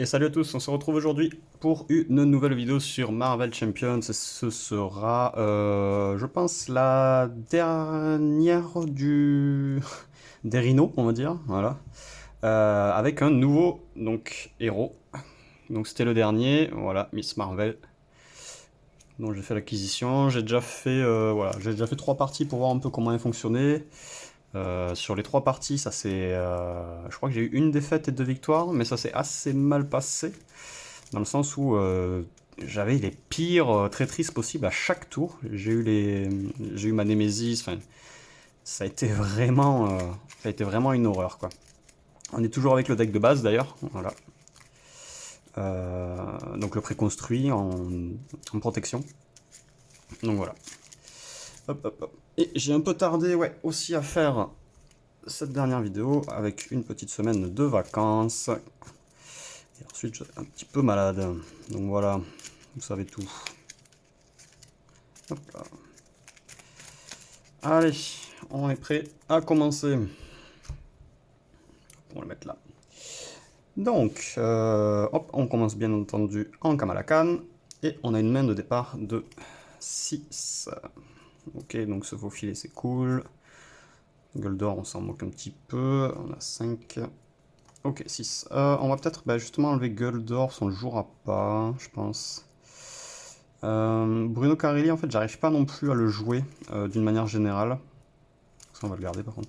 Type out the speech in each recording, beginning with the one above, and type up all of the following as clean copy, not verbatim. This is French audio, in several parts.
Et salut à tous, on se retrouve aujourd'hui pour une nouvelle vidéo sur Marvel Champions. Ce sera, je pense, la dernière des Rhinos, on va dire, voilà. Avec un nouveau héros. Donc c'était le dernier, voilà, Miss Marvel. Donc j'ai fait l'acquisition, j'ai déjà fait 3 parties pour voir un peu comment elle fonctionnait. Sur les 3 parties, je crois que j'ai eu une défaite et 2 victoires, mais ça s'est assez mal passé. Dans le sens où j'avais les pires traîtrises possibles à chaque tour. J'ai eu ma Némésis. Enfin, ça a été vraiment une horreur, quoi. On est toujours avec le deck de base d'ailleurs. Voilà. Donc le préconstruit en protection. Donc voilà. Hop, hop, hop. Et j'ai un peu tardé, ouais, aussi à faire cette dernière vidéo avec une petite semaine de vacances. Et ensuite, j'étais un petit peu malade. Donc voilà, vous savez tout. Hop là. Allez, on est prêt à commencer. On va le mettre là. Donc, hop, on commence bien entendu en Kamala Khan. Et on a une main de départ de 6. Ok, donc se faufiler c'est cool. Gueule d'or, on s'en moque un petit peu. On a 5. Ok, 6. On va peut-être justement enlever Gueule d'or, on le jouera pas, je pense. Bruno Carelli, en fait, j'arrive pas non plus à le jouer d'une manière générale. Ça, on va le garder par contre.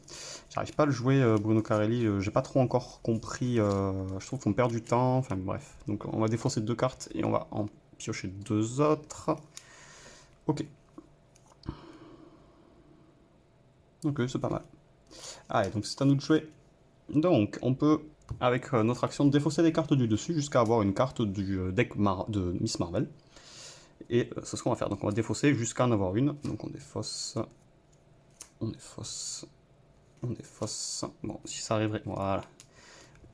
J'arrive pas à le jouer, Bruno Carelli, j'ai pas trop encore compris. Je trouve qu'on perd du temps, enfin bref. Donc on va défausser 2 cartes et on va en piocher 2 autres. Ok. Ok, c'est pas mal. Allez, donc c'est à nous de jouer. Donc on peut, avec notre action, défausser des cartes du dessus jusqu'à avoir une carte du deck de Miss Marvel. Et c'est ce qu'on va faire. Donc on va défausser jusqu'à en avoir une. Donc on défausse. On défausse. On défausse. Bon, si ça arriverait. Voilà.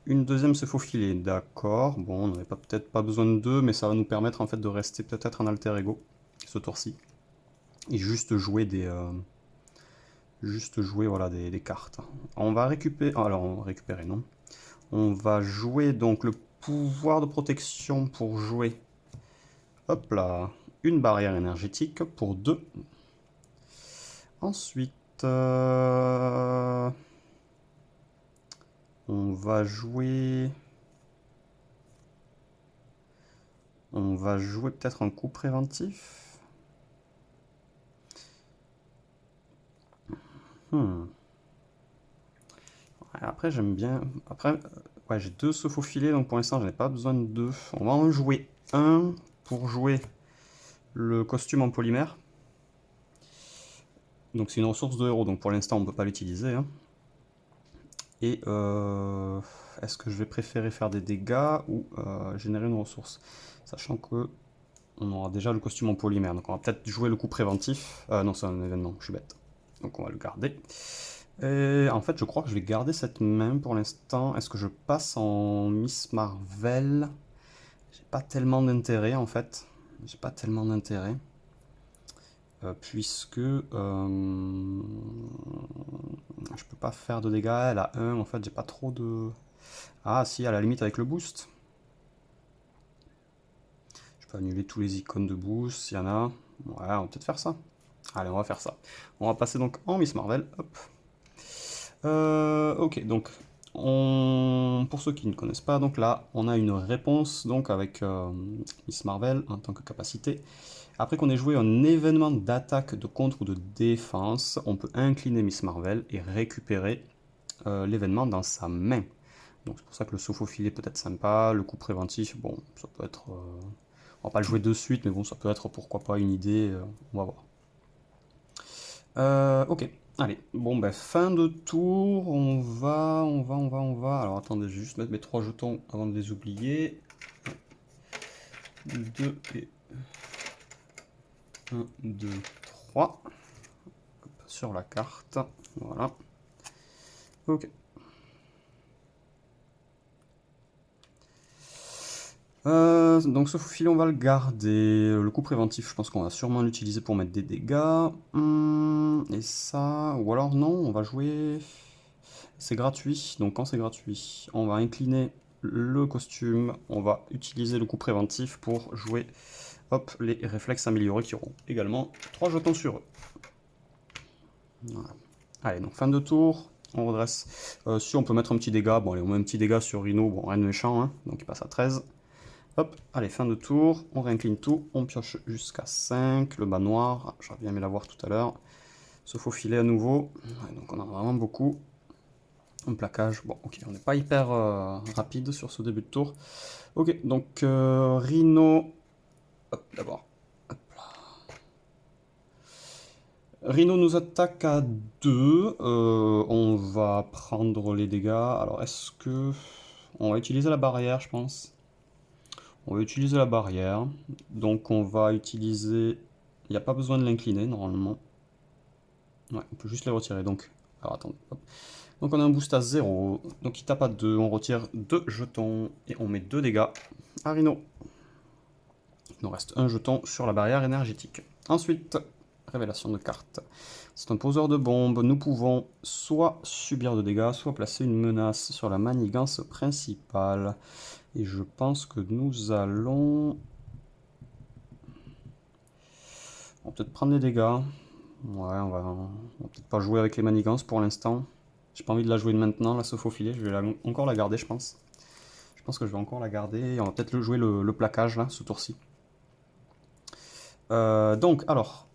Une deuxième se faufiler, d'accord. Bon, on n'aurait peut-être pas besoin de deux, mais ça va nous permettre en fait de rester peut-être en alter ego ce tour-ci. Et juste jouer voilà, des cartes. On va récupérer. Alors, on va récupérer, non. On va jouer donc le pouvoir de protection pour jouer. Hop là. Une barrière énergétique pour 2. Ensuite. On va jouer. On va jouer peut-être un coup préventif. Hmm. Après, j'aime bien. Après, ouais, j'ai 2 se faufiler, donc pour l'instant, j'en ai pas besoin de 2. On va en jouer un pour jouer le costume en polymère. Donc c'est une ressource de héros, donc pour l'instant, on peut pas l'utiliser, hein. Et est-ce que je vais préférer faire des dégâts ou générer une ressource? Sachant que on aura déjà le costume en polymère, donc on va peut-être jouer le coup préventif. Non, c'est un événement, je suis bête. Donc on va le garder. Et en fait, je crois que je vais garder cette main pour l'instant. Est-ce que je passe en Miss Marvel? J'ai pas tellement d'intérêt en fait. J'ai pas tellement d'intérêt. Puisque je peux pas faire de dégâts. Elle a 1. En fait, j'ai pas trop de. Ah, si, à la limite avec le boost. Je peux annuler tous les icônes de boost s'il y en a. Ouais, on va peut-être faire ça. Allez, on va faire ça. On va passer donc en Miss Marvel. Hop. Ok, donc pour ceux qui ne connaissent pas, donc là on a une réponse donc avec Miss Marvel en tant que capacité. Après qu'on ait joué un événement d'attaque, de contre ou de défense, on peut incliner Miss Marvel et récupérer l'événement dans sa main. Donc c'est pour ça que le saut au filet peut être sympa, le coup préventif, bon, ça peut être. On va pas le jouer de suite, mais bon, ça peut être pourquoi pas une idée, on va voir. Ok, allez, bon ben fin de tour, on va. Alors attendez, je vais juste mettre mes 3 jetons avant de les oublier. 2 et 1, 2, 3. Sur la carte, voilà. Ok. Donc ce fil on va le garder. Le coup préventif, je pense qu'on va sûrement l'utiliser pour mettre des dégâts. Et ça, ou alors non, on va jouer. C'est gratuit, donc quand c'est gratuit, on va incliner le costume. On va utiliser le coup préventif pour jouer hop, les réflexes améliorés qui auront également 3 jetons sur eux. Voilà. Allez, donc fin de tour. On redresse. Si on peut mettre un petit dégât, bon allez, on met un petit dégât sur Rhino, bon rien de méchant, hein, donc il passe à 13. Hop, allez, fin de tour, on réincline tout, on pioche jusqu'à 5, le bas noir, j'aurais bien aimé l'avoir tout à l'heure. Se faufiler à nouveau, ouais, donc on a vraiment beaucoup. Un plaquage, bon ok, on n'est pas hyper rapide sur ce début de tour. Ok, donc Rhino, hop, d'abord. Rhino nous attaque à 2, on va prendre les dégâts, alors est-ce que... On va utiliser la barrière je pense. On va utiliser la barrière, donc on va utiliser... Il n'y a pas besoin de l'incliner normalement. Ouais, on peut juste les retirer, donc... Alors attendez, hop. Donc on a un boost à 0, donc il tape à 2, on retire 2 jetons, et on met 2 dégâts à Rhino. Il nous reste un jeton sur la barrière énergétique. Ensuite, révélation de carte. C'est un poseur de bombes, nous pouvons soit subir de dégâts, soit placer une menace sur la manigance principale. Et je pense que nous allons... On va peut-être prendre des dégâts. Ouais, on va peut-être pas jouer avec les manigances pour l'instant. J'ai pas envie de la jouer maintenant, la se faufiler. Je vais encore la garder, je pense. Je pense que je vais encore la garder. Et on va peut-être jouer le plaquage, là, ce tour-ci. Donc, alors,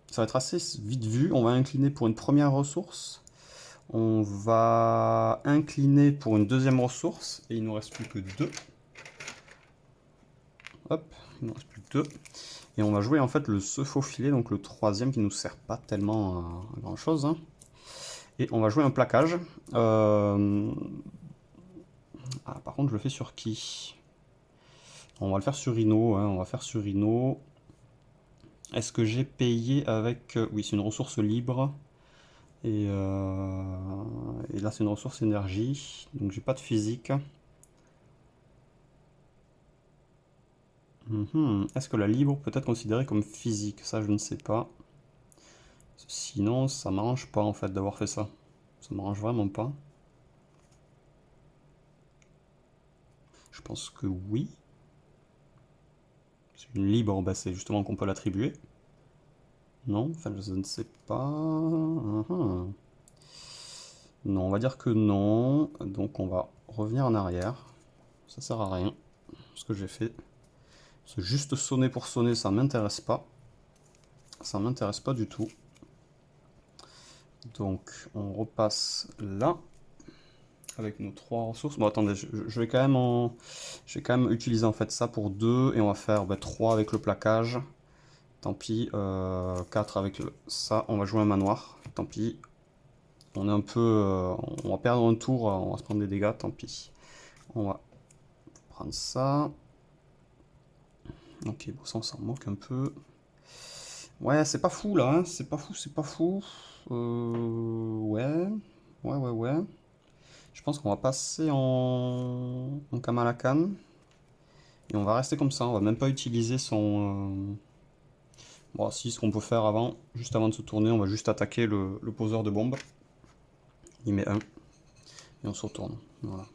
ça va être assez vite vu. On va incliner pour une première ressource. On va incliner pour une deuxième ressource. Et il ne nous reste plus que 2. Hop, il ne nous reste plus que 2. Et on va jouer en fait le se faufiler, donc le troisième qui nous sert pas tellement à grand chose. Hein. Et on va jouer un plaquage. Ah, par contre, je le fais sur qui? On va le faire sur Rhino. Hein. On va faire sur Rhino. Est-ce que j'ai payé avec... Oui, c'est une ressource libre. Et là, c'est une ressource énergie. Donc, j'ai pas de physique. Est-ce que la libre peut être considérée comme physique? Ça, je ne sais pas. Sinon, ça m'arrange pas en fait d'avoir fait ça. Ça m'arrange vraiment pas. Je pense que oui. C'est une libre, bah, c'est justement qu'on peut l'attribuer. Non, enfin je ne sais pas. Non, on va dire que non. Donc on va revenir en arrière. Ça sert à rien. Ce que j'ai fait. C'est juste sonner pour sonner, ça m'intéresse pas. Ça m'intéresse pas du tout. Donc on repasse là. Avec nos 3 ressources. Bon attendez, je vais quand même utiliser en fait ça pour 2 et on va faire 3 avec le plaquage. Tant pis, 4 avec ça, on va jouer un manoir. Tant pis, on est un peu, on va perdre un tour, on va se prendre des dégâts, tant pis. On va prendre ça. Ok, bon ça on s'en moque un peu. Ouais, c'est pas fou là, hein. C'est pas fou, c'est pas fou. Ouais, ouais. Je pense qu'on va passer en Kamalakan. Et on va rester comme ça, on va même pas utiliser son... Bon, si, ce qu'on peut faire avant, juste avant de se tourner, on va juste attaquer le poseur de bombes. Il met 1. Et on se retourne. Voilà.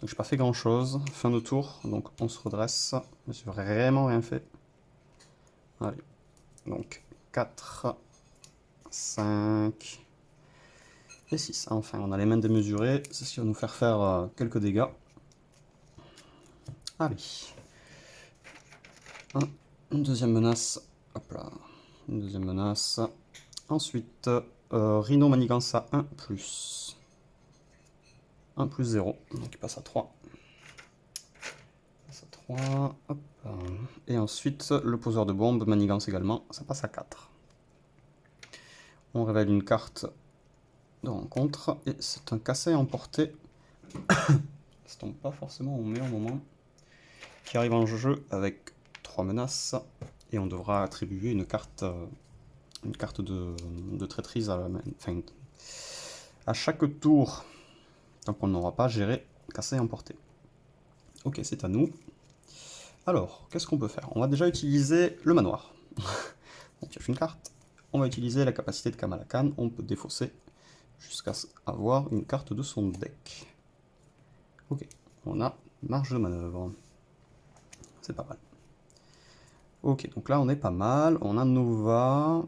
Donc j'ai pas fait grand chose. Fin de tour, donc on se redresse. J'ai vraiment rien fait. Allez. Donc 4, 5 et 6. Enfin, on a les mains démesurées. C'est ce qui va nous faire quelques dégâts. Allez. Une deuxième menace. Hop là. Une deuxième menace. Ensuite, Rhino manigance à 1 plus. 1 plus 0. Donc il passe à 3. Il passe à 3. Hop. Et ensuite, le poseur de bombes manigance également. Ça passe à 4. On révèle une carte de rencontre. Et c'est un cassé à emporter. Ça tombe pas forcément au meilleur moment. Qui arrive en jeu avec 3 menaces. Et on devra attribuer une carte de traîtrise à chaque tour. Donc on n'aura pas géré, cassé et emporté. Ok, c'est à nous. Alors, qu'est-ce qu'on peut faire? On va déjà utiliser le manoir. On pioche une carte. On va utiliser la capacité de Kamalakan. On peut défausser jusqu'à avoir une carte de son deck. Ok, on a marge de manœuvre. C'est pas mal. Ok, donc là on est pas mal. On a Nova.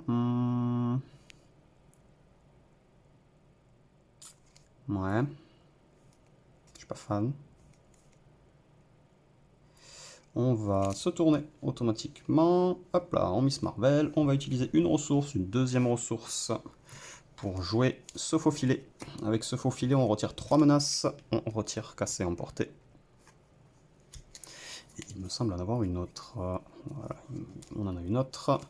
Ouais. Je suis pas fan. On va se tourner automatiquement. Hop là, en Miss Marvel. On va utiliser une ressource, une deuxième ressource pour jouer ce faux filet. Avec ce faux filet, on retire 3 menaces. On retire cassé, emporté. Et il me semble en avoir une autre. Voilà, on en a une autre.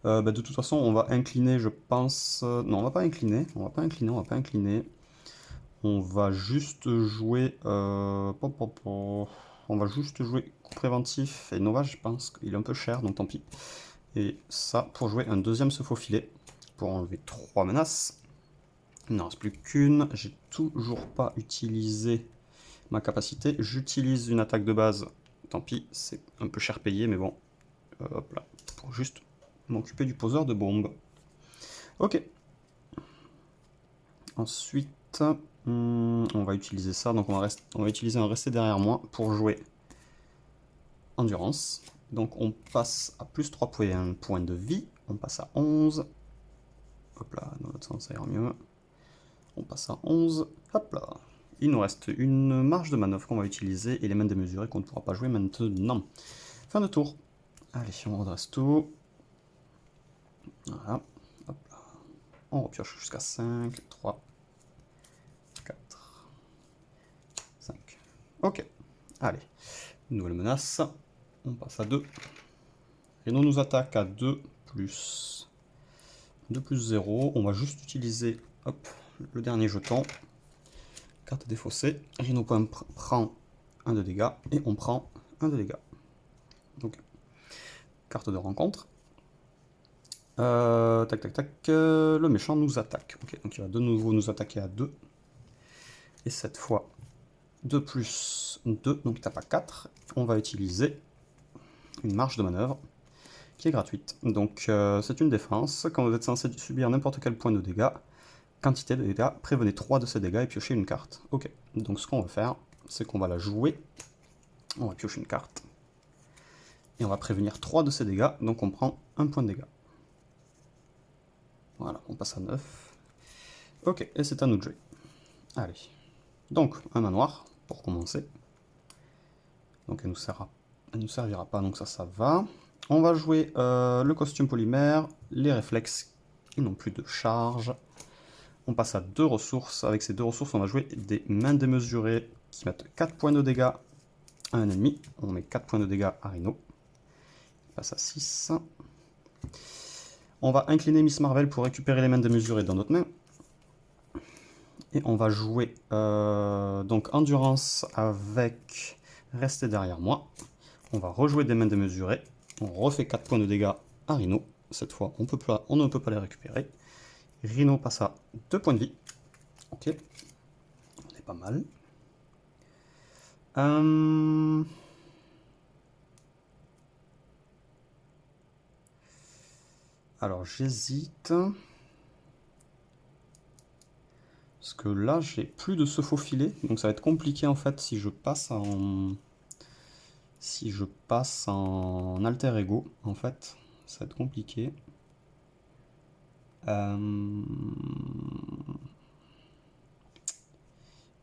De toute façon, on va incliner, je pense. Non, on va pas incliner. On va pas incliner. On va pas incliner. On va juste jouer. On va juste jouer coup préventif. Et Nova, je pense qu'il est un peu cher, donc tant pis. Et ça, pour jouer un deuxième se faufiler. Pour enlever 3 menaces. Il n'en reste plus qu'une. J'ai toujours pas utilisé ma capacité. J'utilise une attaque de base. Tant pis, c'est un peu cher payé, mais bon. Hop là. Pour juste m'occuper du poseur de bombes. Ok. Ensuite, on va utiliser ça. Donc on va utiliser un rester derrière moi pour jouer endurance. Donc on passe à plus 3 points de vie. On passe à 11. Hop là, dans l'autre sens ça ira mieux. On passe à 11. Hop là. Il nous reste une marge de manœuvre qu'on va utiliser et les mains démesurées qu'on ne pourra pas jouer maintenant. Fin de tour. Allez, on redresse tout. Voilà. Hop là. On repioche jusqu'à 5, 3, 4, 5. Ok. Allez. Nouvelle menace. On passe à 2. Rhino nous attaque à 2 plus 0. On va juste utiliser hop, le dernier jeton. Carte défaussée. Rhino prend 1 de dégâts et on prend 1 de dégâts. Donc, carte de rencontre. Tac, tac, tac. Le méchant nous attaque. Ok, donc il va de nouveau nous attaquer à 2. Et cette fois, 2 plus 2, donc il tape à 4. On va utiliser une marge de manœuvre qui est gratuite. Donc c'est une défense. Quand vous êtes censé subir n'importe quel point de dégâts, quantité de dégâts, prévenez 3 de ces dégâts et piochez une carte. Ok, donc ce qu'on va faire, c'est qu'on va la jouer. On va piocher une carte. Et on va prévenir 3 de ces dégâts, donc on prend 1 point de dégâts. Voilà, on passe à 9. Ok, et c'est à nous de jouer. Allez. Donc, un manoir, pour commencer. Donc elle nous servira pas, donc ça va. On va jouer le costume polymère, les réflexes, ils n'ont plus de charge. On passe à 2 ressources. Avec ces 2 ressources, on va jouer des mains démesurées qui mettent 4 points de dégâts à un ennemi. On met 4 points de dégâts à Rhino. On passe à 6. On va incliner Miss Marvel pour récupérer les mains démesurées dans notre main. Et on va jouer donc Endurance avec Rester derrière moi. On va rejouer des mains démesurées. On refait 4 points de dégâts à Rhino. Cette fois, on ne peut pas les récupérer. Rhino passe à 2 points de vie. Ok. On est pas mal. Alors, j'hésite. Parce que là, j'ai plus de ce faux filet. Donc ça va être compliqué en fait si je passe en... Si je passe en alter ego, en fait, ça va être compliqué.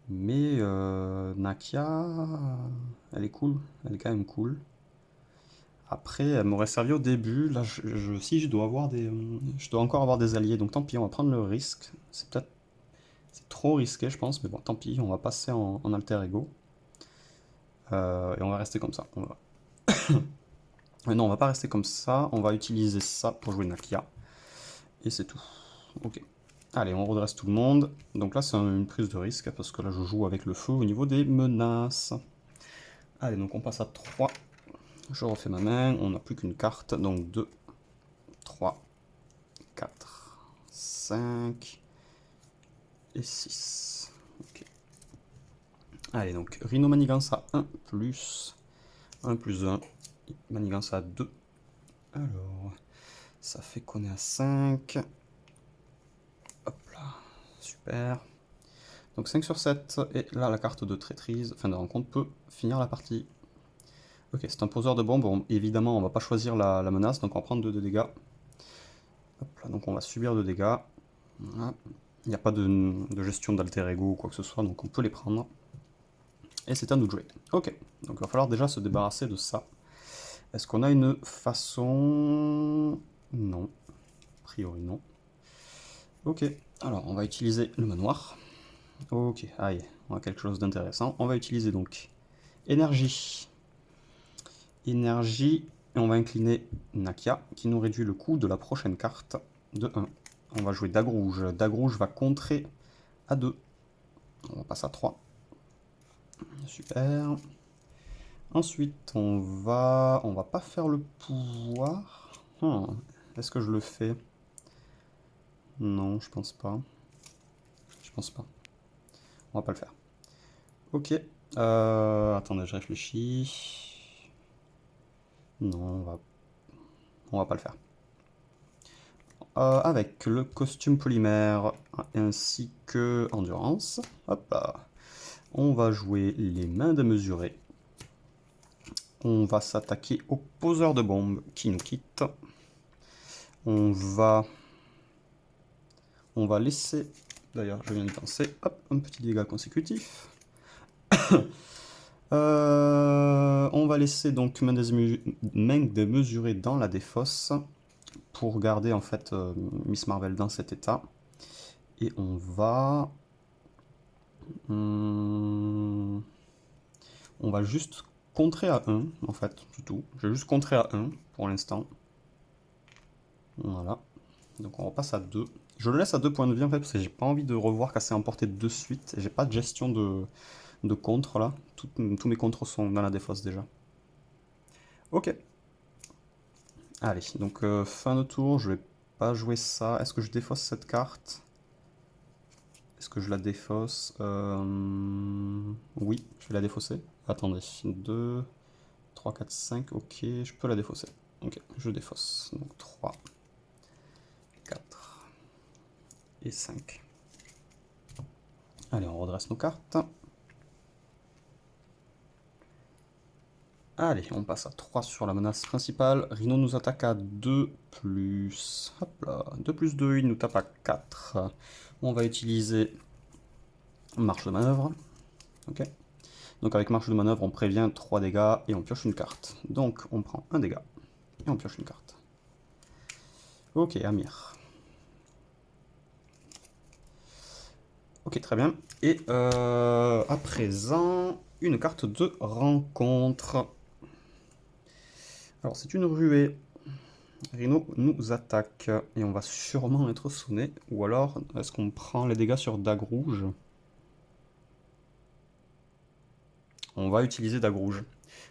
Mais Nakia, elle est cool, elle est quand même cool. Après, elle m'aurait servi au début. Là, si je dois avoir je dois encore avoir des alliés, donc tant pis, on va prendre le risque. C'est trop risqué, je pense, mais bon, tant pis, on va passer en alter ego. Et on va rester comme ça. Non, on va pas rester comme ça. On va utiliser ça pour jouer Nakia. Et c'est tout. Ok. Allez, on redresse tout le monde. Donc là, c'est une prise de risque, parce que là, je joue avec le feu au niveau des menaces. Allez, donc on passe à 3. Je refais ma main. On n'a plus qu'une carte. Donc 2, 3, 4, 5 et 6. Ok. Allez, donc Rhino Manigance à 1 plus 1 plus 1. Manigance à 2. Alors, ça fait qu'on est à 5. Hop là, super. Donc 5 sur 7, et là la carte de traîtrise, fin de rencontre, peut finir la partie. Ok, c'est un poseur de bombes, bon, évidemment on va pas choisir la menace, donc on va prendre 2 de dégâts. Hop là, donc on va subir 2 dégâts. Voilà. Il n'y a pas de gestion d'alter ego ou quoi que ce soit, donc on peut les prendre. Et c'est à nous de jouer. Ok, donc il va falloir déjà se débarrasser de ça. Est-ce qu'on a une façon... Non. A priori non. Ok, alors on va utiliser le manoir. Ok, aïe, on a quelque chose d'intéressant. On va utiliser donc énergie. Énergie, et on va incliner Nakia, qui nous réduit le coût de la prochaine carte de 1. On va jouer Dague Rouge. Dague Rouge va contrer à 2. On passe à 3. Super. Ensuite, on va pas faire le pouvoir. Est-ce que je le fais? Non, je pense pas. Je pense pas. On va pas le faire. Ok. Attendez, je réfléchis. Non, on va pas le faire. Avec le costume polymère ainsi que endurance. Hop là. On va jouer les mains démesurées. On va s'attaquer au poseur de bombes qui nous quitte. On va laisser... D'ailleurs, je viens de penser. Hop, un petit dégât consécutif. On va laisser donc main démesurée dans la défausse pour garder en fait Miss Marvel dans cet état. Et on va... on va juste contrer à 1 en fait, c'est tout. Je vais juste contrer à 1 pour l'instant. Voilà. Donc on repasse à 2. Je le laisse à 2 points de vie en fait parce que j'ai pas envie de revoir casser emporté de suite. J'ai pas de gestion de contre là. Tous mes contres sont dans la défausse déjà. Ok. Allez, donc fin de tour, je vais pas jouer ça. Est-ce que je défausse cette carte? Est-ce que je la défausse? Oui, je vais la défausser. Attendez, 2, 3, 4, 5, ok, je peux la défausser. Ok, je défausse. Donc 3, 4 et 5. Allez, on redresse nos cartes. Allez, on passe à 3 sur la menace principale. Rhino nous attaque à 2 plus... Hop là, 2 plus 2, il nous tape à 4. On va utiliser marche de manœuvre. Ok. Donc avec marche de manœuvre, on prévient 3 dégâts et on pioche une carte. Donc on prend un dégât et on pioche une carte. Ok, Amir. Ok, très bien. Et à présent, une carte de rencontre. Alors c'est une ruée. Rhino nous attaque et on va sûrement être sonné. Ou alors, est-ce qu'on prend les dégâts sur Dague Rouge? On va utiliser Dague Rouge.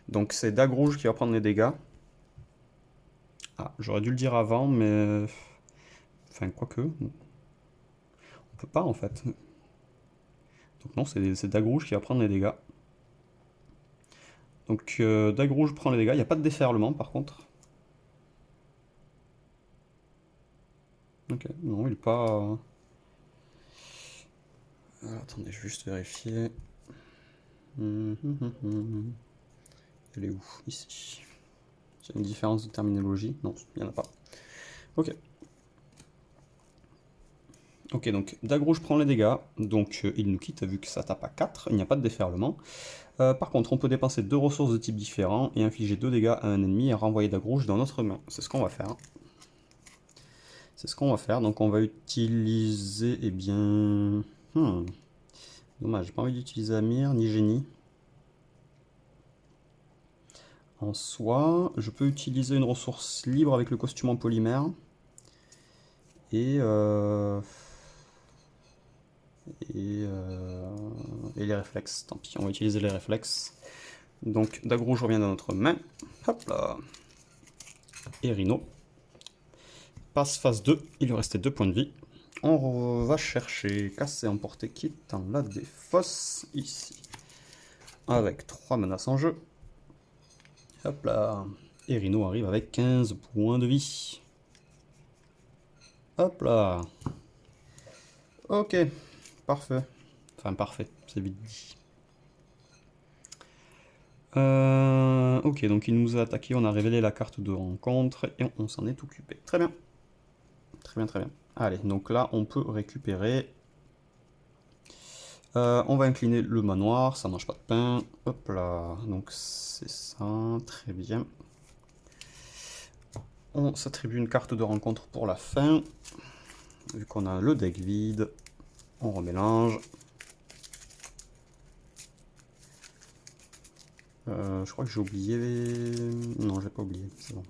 Donc c'est Dague Rouge qui va prendre les dégâts. Ah, j'aurais dû le dire avant, mais... Enfin, quoique... On peut pas en fait. Donc non, c'est Dague Rouge qui va prendre les dégâts. Donc Dague Rouge prend les dégâts. Il n'y a pas de déferlement par contre. Ok, non, il n'est pas... Alors, attendez, je vais juste vérifier. Elle est où? Ici. Il y a une différence de terminologie? Non, il n'y en a pas. Ok. Ok, donc Dague Rouge prend les dégâts, donc il nous quitte vu que ça tape à 4, il n'y a pas de déferlement. Par contre, on peut dépenser 2 ressources de type différents et infliger 2 dégâts à un ennemi et renvoyer Dague Rouge dans notre main. C'est ce qu'on va faire. C'est ce qu'on va faire, donc on va utiliser, eh bien... Dommage, j'ai pas envie d'utiliser Amir ni Génie. En soi, je peux utiliser une ressource libre avec le costume en polymère. Et, et les réflexes, tant pis, on va utiliser les réflexes. Donc Dague Rouge revient dans notre main. Hop là. Et Rhino passe phase 2, il lui restait 2 points de vie. On va chercher casser, emporter, qui est dans la défausse, ici. Avec 3 menaces en jeu. Hop là. Et Rhino arrive avec 15 points de vie. Hop là. Ok, parfait. Enfin, parfait, c'est vite dit. Ok, donc il nous a attaqué, on a révélé la carte de rencontre et on s'en est occupé. Très bien. Très bien, très bien. Allez, donc là, on peut récupérer. On va incliner le manoir, ça mange pas de pain. Hop là, donc c'est ça, très bien. On s'attribue une carte de rencontre pour la fin. Vu qu'on a le deck vide, on remélange. Je crois que j'ai oublié... Non, j'ai pas oublié, c'est bon.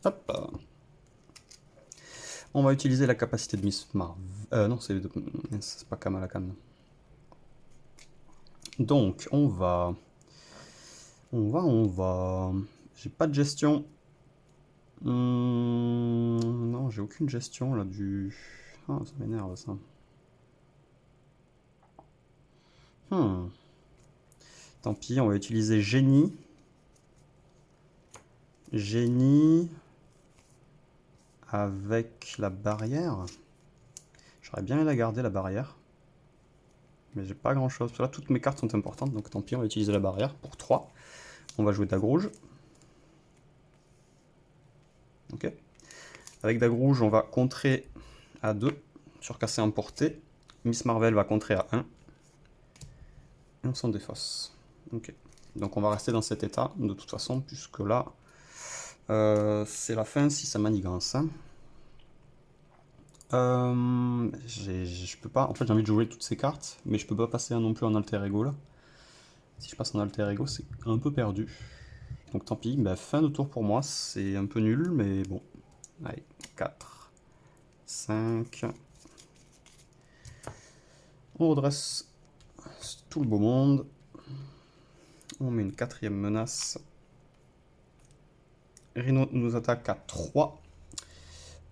Hop. On va utiliser la capacité de Miss Marvel. Non, c'est pas Kamala Khan. Donc, on va... J'ai pas de gestion. Non, j'ai aucune gestion là du... Ah, ça m'énerve ça. Tant pis, on va utiliser génie. Génie avec la barrière. J'aurais bien aimé la garder la barrière. Mais j'ai pas grand chose. Parce que là, toutes mes cartes sont importantes, donc tant pis, on va utiliser la barrière pour 3. On va jouer Dague Rouge. Ok. Avec Dague Rouge, on va contrer à 2, surcasser en portée. Miss Marvel va contrer à 1. Et on s'en défausse. Ok. Donc on va rester dans cet état, de toute façon, puisque là, c'est la fin si ça manigance. Hein. Je peux pas. En fait, j'ai envie de jouer toutes ces cartes, mais je peux pas passer non plus en alter ego là. Si je passe en alter ego, c'est un peu perdu. Donc tant pis, bah, fin de tour pour moi, c'est un peu nul, mais bon. Allez, 4, 5. On redresse tout le beau monde. On met une 4e menace. Rhino nous attaque à 3.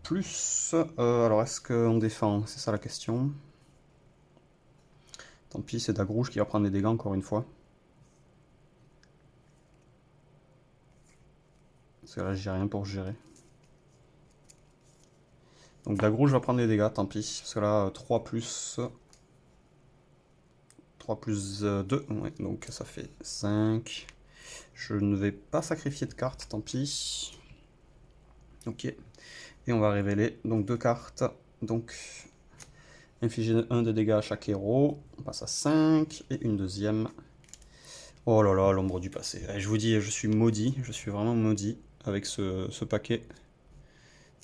Plus, alors est-ce qu'on défend? C'est ça la question. Tant pis, c'est Dague Rouge qui va prendre les dégâts encore une fois. Parce que là, j'ai rien pour gérer. Donc Dague Rouge va prendre les dégâts, tant pis. Parce que là, 3 plus 2, ouais, donc ça fait 5. Je ne vais pas sacrifier de cartes, tant pis. Ok. Et on va révéler donc 2 cartes. Donc, infliger 1 de dégâts à chaque héros. On passe à 5. Et une deuxième. Oh là là, l'ombre du passé. Je vous dis, je suis maudit. Je suis vraiment maudit avec ce paquet.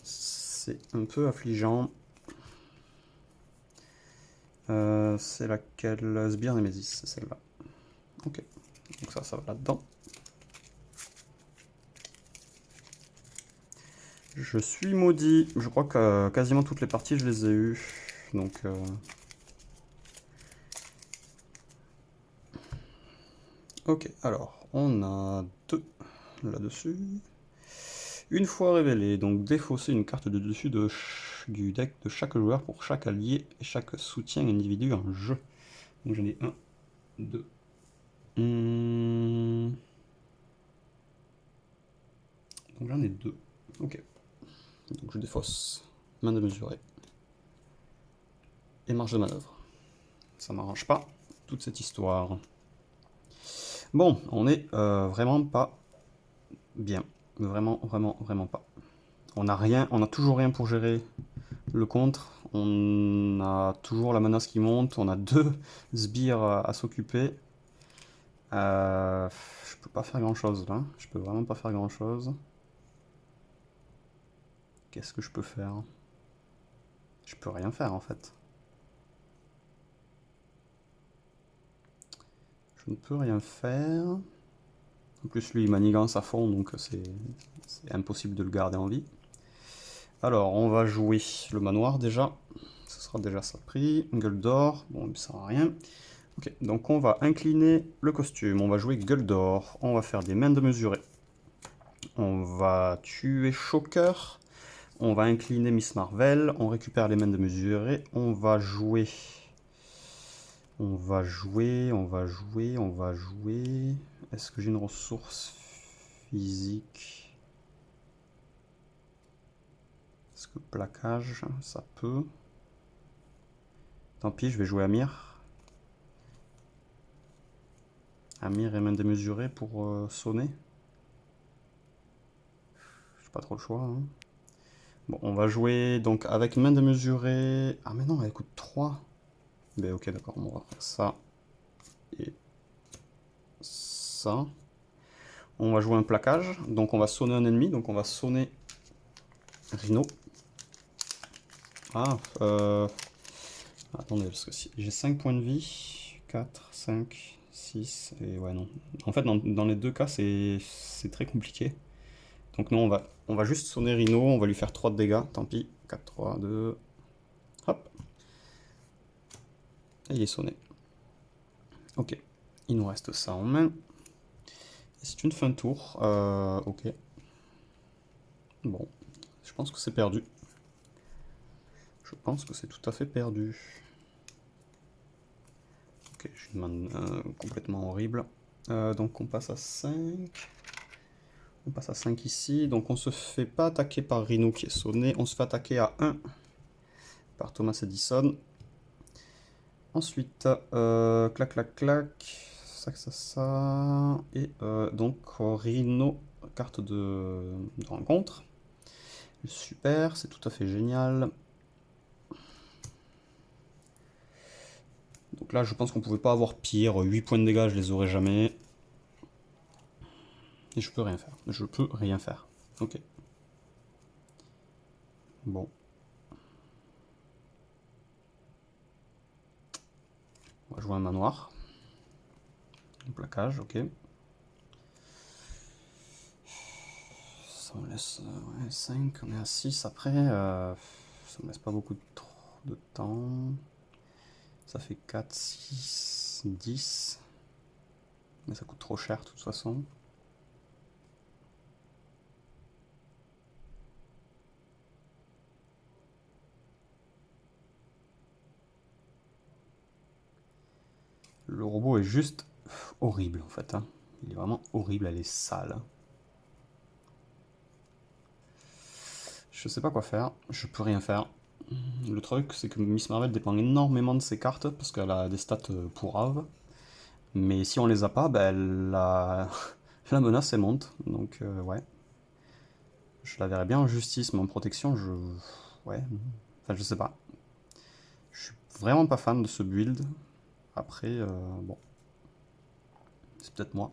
C'est un peu affligeant. C'est laquelle? Sbire Nemesis, c'est celle-là. Ok. Donc ça va là-dedans. Je suis maudit. Je crois que quasiment toutes les parties, je les ai eues. Donc... Ok, alors, on a 2 là-dessus. Une fois révélé, donc défausser une carte de dessus du deck de chaque joueur pour chaque allié et chaque soutien individu en jeu. Donc j'en ai 1, 2. Donc j'en ai 2. Ok. Donc je défausse. Main de mesurer. Et marge de manœuvre. Ça m'arrange pas, toute cette histoire. Bon, on est vraiment pas bien. Vraiment, vraiment, vraiment pas. On a rien, on a toujours rien pour gérer le contre. On a toujours la menace qui monte. On a 2 sbires à s'occuper. Je peux pas faire grand chose là. Je peux vraiment pas faire grand chose. Qu'est-ce que je peux faire? Je peux rien faire en fait. Je ne peux rien faire. En plus lui il manigance à fond donc c'est impossible de le garder en vie. Alors on va jouer le manoir déjà. Ce sera déjà ça pris. Gueule d'or. Bon il ne sert à rien. Ok, donc on va incliner le costume. On va jouer gueule d'or. On va faire des mains de mesurée. On va tuer Shocker. On va incliner Miss Marvel. On récupère les mains de mesurée. On va jouer. On va jouer. Est-ce que j'ai une ressource physique? Est-ce que plaquage, ça peut. Tant pis, je vais jouer Amir. Amir et main démesurée pour sonner. J'ai pas trop le choix. Hein. Bon, on va jouer donc avec main démesurée. Ah mais non, elle coûte 3. Ben ok, d'accord, on va faire ça. Et ça. On va jouer un plaquage. Donc on va sonner un ennemi. Donc on va sonner Rhino. Ah, attendez, parce que si j'ai 5 points de vie. 4, 5, 6, et ouais non. En fait, dans les deux cas, c'est très compliqué. Donc non, on va juste sonner Rhino, on va lui faire 3 de dégâts, tant pis. 4, 3, 2, hop. Et il est sonné. Ok, il nous reste ça en main. C'est une fin de tour, ok. Bon, je pense que c'est perdu. Je pense que c'est tout à fait perdu. Ok, j'ai une main complètement horrible. Donc on passe à 5. On passe à 5 ici. Donc on se fait pas attaquer par Rhino qui est sonné. On se fait attaquer à 1 par Thomas Edison. Ensuite, clac, clac, clac. Ça. Et donc Rhino, carte de rencontre. Super, c'est tout à fait génial. Donc là, je pense qu'on pouvait pas avoir pire. 8 points de dégâts, je les aurais jamais. Et je peux rien faire. Je peux rien faire. Ok. Bon. On va jouer un manoir. Un plaquage, ok. Ça me laisse 5, on est à 6 après. Ça me laisse pas beaucoup de temps. Ça fait 4, 6, 10. Mais ça coûte trop cher de toute façon. Le robot est juste horrible en fait. Hein. Il est vraiment horrible, elle est sale. Je sais pas quoi faire, je peux rien faire. Le truc, c'est que Miss Marvel dépend énormément de ses cartes parce qu'elle a des stats pourraves. Mais si on les a pas, ben la menace elle monte. Donc ouais. Je la verrais bien en justice, mais en protection, je. Ouais. Enfin, je sais pas. Je suis vraiment pas fan de ce build. Après, bon. C'est peut-être moi.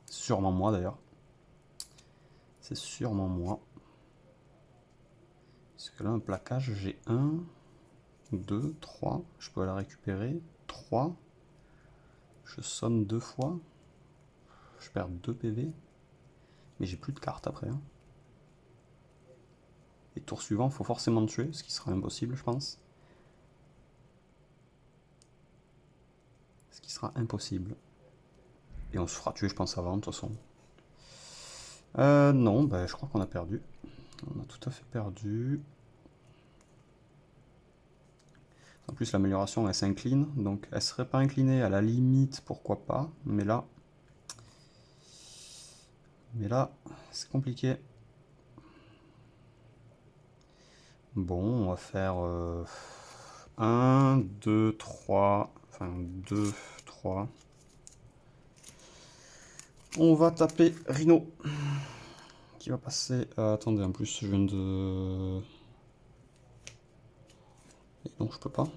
C'est sûrement moi d'ailleurs. C'est sûrement moi. Parce que là, un plaquage, j'ai 1, 2, 3. Je peux la récupérer. 3. Je sonne 2 fois. Je perds 2 PV. Mais j'ai plus de cartes après. Hein. Et tour suivant, il faut forcément me tuer, ce qui sera impossible, je pense. Ce qui sera impossible. Et on se fera tuer, je pense, avant, de toute façon. Non, bah, je crois qu'on a perdu. On a tout à fait perdu. En plus, l'amélioration, elle s'incline. Donc, elle serait pas inclinée à la limite, pourquoi pas. Mais là, c'est compliqué. Bon, on va faire 1, 2, 3. Enfin, 2, 3. On va taper Rhino. Qui va passer. Attendez, en plus, je viens de. Et non, je peux pas.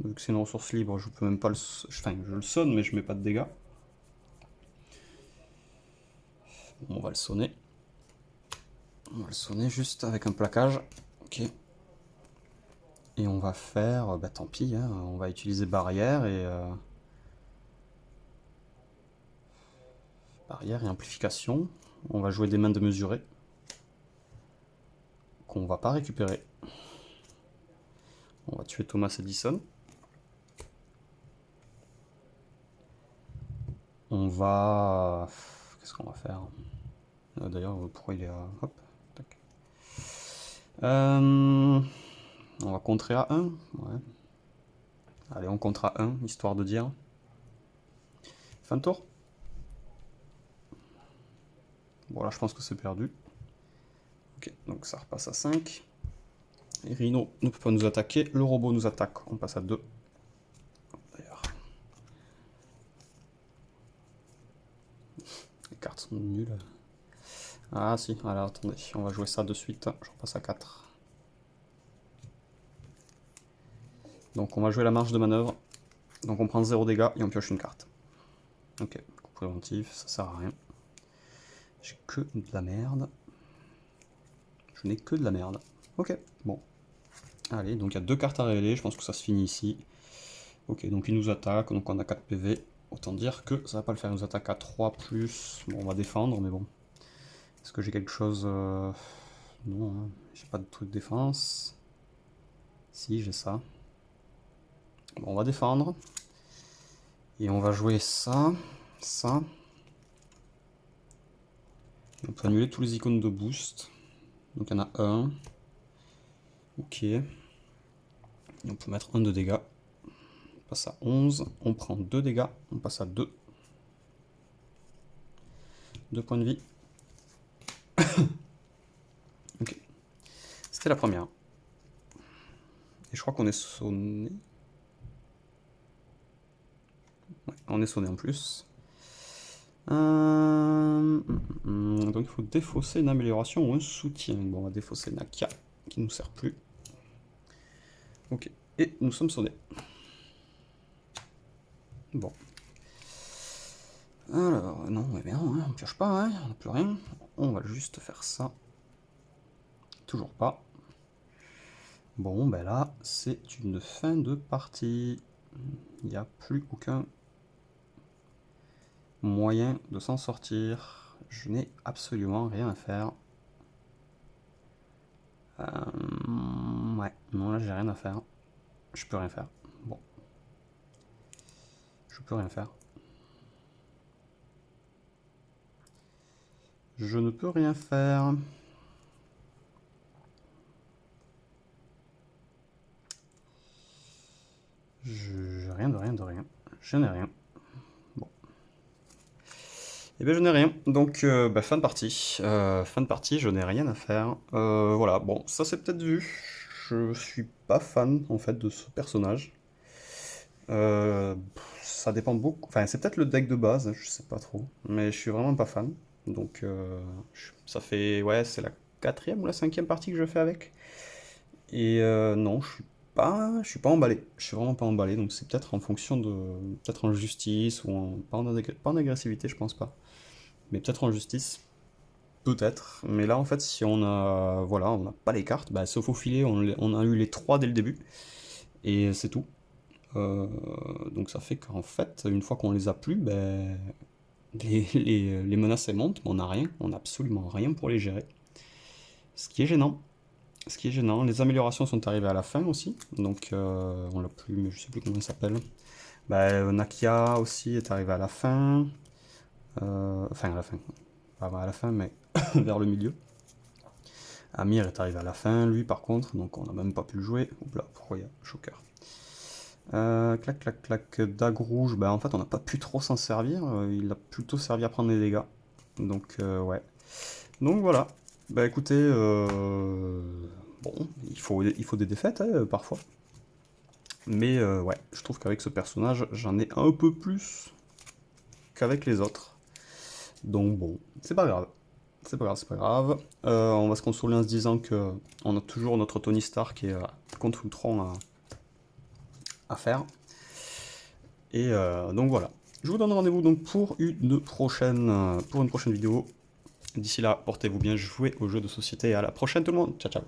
Vu que c'est une ressource libre, je peux même pas le. Enfin, je le sonne, mais je mets pas de dégâts. Bon, on va le sonner. On va le sonner juste avec un plaquage. Ok. Et on va faire, bah tant pis, hein, on va utiliser barrière et amplification. On va jouer des mains de mesurée qu'on va pas récupérer. On va tuer Thomas Edison. On va, qu'est-ce qu'on va faire? D'ailleurs, pourquoi il est à... Hop, tac. On va contrer à 1. Ouais. Allez, on contre à 1, histoire de dire. Fin de tour. Bon, là, je pense que c'est perdu. Ok, donc ça repasse à 5. Et Rhino ne peut pas nous attaquer, le robot nous attaque, on passe à 2. D'ailleurs. Les cartes sont nulles. Ah si, alors attendez, on va jouer ça de suite, je repasse à 4. Donc on va jouer la marge de manœuvre. Donc on prend 0 dégâts et on pioche une carte. Ok, coup préventif, ça sert à rien. J'ai que de la merde. Je n'ai que de la merde. Ok, bon. Allez, donc il y a 2 cartes à révéler, je pense que ça se finit ici. Ok, donc il nous attaque, donc on a 4 PV. Autant dire que ça va pas le faire, il nous attaque à 3 plus. Bon, on va défendre, mais bon. Est-ce que j'ai quelque chose... Non, hein. J'ai pas de truc de défense. Si, j'ai ça. Bon, on va défendre. Et on va jouer ça, ça. Et on peut annuler tous les icônes de boost. Donc il y en a un. Ok. Et on peut mettre 1 de dégâts. On passe à 11. On prend 2 dégâts. On passe à 2. 2 points de vie. Ok. C'était la première. Et je crois qu'on est sonné. Ouais, on est sonné en plus. Donc il faut défausser une amélioration ou un soutien. Bon, on va défausser Nakia, qui nous sert plus. Ok. Et nous sommes sonnés. Bon. Alors, non, mais bien, hein, on pioche pas, hein, on n'a plus rien. On va juste faire ça. Toujours pas. Bon, ben là, c'est une fin de partie. Il n'y a plus aucun moyen de s'en sortir. Je n'ai absolument rien à faire. Ouais, non, là, j'ai rien à faire. Je peux rien faire. Bon. Je peux rien faire. Je ne peux rien faire. Rien de rien de rien. Je n'ai rien. Bon. Eh bien, je n'ai rien. Donc, bah, fin de partie. Fin de partie, je n'ai rien à faire. Voilà, bon, ça c'est peut-être vu. Je suis pas fan, en fait, de ce personnage. Ça dépend beaucoup. Enfin, c'est peut-être le deck de base, je sais pas trop. Mais je suis vraiment pas fan. Donc, ça fait... Ouais, c'est la 4e ou la 5e partie que je fais avec. Et non, je suis pas emballé. Je suis vraiment pas emballé. Donc c'est peut-être en fonction de, peut-être en justice ou en, pas en agressivité, je pense pas. Mais peut-être en justice, peut-être. Mais là en fait, si on a, voilà, on n'a pas les cartes, bah, sauf au filet, on a eu les 3 dès le début et c'est tout. Donc ça fait qu'en fait, une fois qu'on les a plus, ben, les menaces elles montent, mais on n'a rien, on n'a absolument rien pour les gérer. Ce qui est gênant. Ce qui est gênant, les améliorations sont arrivées à la fin aussi, donc on l'a plus, mais je sais plus comment il s'appelle. Bah, Nakia aussi est arrivé à la fin, enfin à la fin, pas à la fin, mais vers le milieu. Amir est arrivé à la fin, lui par contre, donc on n'a même pas pu le jouer. Oups là, pourquoi il y a Choker? Clac, clac, clac, dague rouge, bah en fait on n'a pas pu trop s'en servir, il a plutôt servi à prendre des dégâts. Donc ouais. Donc voilà. Bah écoutez, bon, il faut des défaites hein, parfois. Mais ouais, je trouve qu'avec ce personnage, j'en ai un peu plus qu'avec les autres. Donc bon, c'est pas grave. C'est pas grave, c'est pas grave. On va se consoler en se disant que on a toujours notre Tony Stark qui est contre Ultron à faire. Et donc voilà. Je vous donne rendez-vous donc pour une prochaine vidéo. D'ici là, portez-vous bien, jouez aux jeux de société et à la prochaine tout le monde. Ciao ciao.